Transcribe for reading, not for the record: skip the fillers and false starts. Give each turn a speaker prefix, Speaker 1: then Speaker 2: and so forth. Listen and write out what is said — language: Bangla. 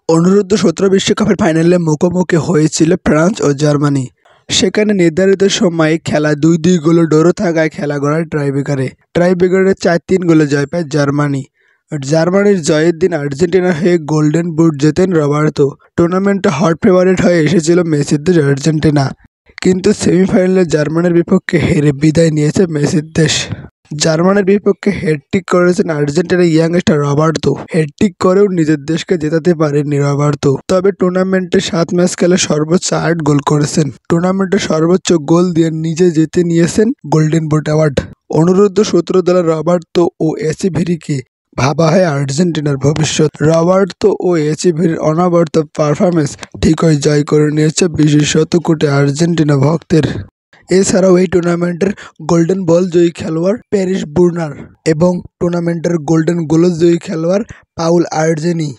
Speaker 1: অনূর্ধ্ব-17 বিশ্বকাপের ফাইনালে মুখোমুখি হয়েছিল ফ্রান্স ও জার্মানি। সেখানে নির্ধারিত সময়ে খেলা ২-২ গোলে ড্র থাকায় খেলা গড়ায় টাইব্রেকারে। টাইব্রেকারে ৪-৩ গোলে জয় পায় জার্মানি। জার্মানির জয়ের দিন আর্জেন্টিনার হয়ে গোল্ডেন বুট জেতেন রবার্তো। টুর্নামেন্টে হট ফেভারিট হয়ে এসেছিল মেসির দেশ আর্জেন্টিনা, কিন্তু সেমিফাইনালে জার্মানির বিপক্ষে হেরে বিদায় নিয়েছে মেসির দেশ। জার্মানির বিপক্ষে হ্যাটট্রিক করেছেন আর্জেন্টিনার ইয়াংস্টার রবার্তো। হ্যাটট্রিক করেও নিজের দেশকে জেতাতে পারেননি রবার্তো, তবে টুর্নামেন্টে ৭ ম্যাচ খেলে সর্বোচ্চ ৮ গোল করেছেন। টুর্নামেন্টে সর্বোচ্চ গোল দিয়ে নিজে জিতে নিয়েছেন গোল্ডেন বুট অ্যাওয়ার্ড। অনূর্ধ্ব-17 দলের রবার্তো ও এচিভিরিকে ভাবা হয় আর্জেন্টিনার ভবিষ্যৎ। রবার্তো ও এচিভিরির অনবরত পারফরম্যান্স ঠিকই জয় করে নিয়েছে বিশেষত কোটি আর্জেন্টিনা ভক্তের। এছাড়াও এই টুর্নামেন্টের গোল্ডেন বল জয়ী খেলোয়াড় প্যারিস বুরনার এবং টুর্নামেন্টের গোল্ডেন গোলজ জয়ী খেলোয়াড় পাউল আর্জেনি।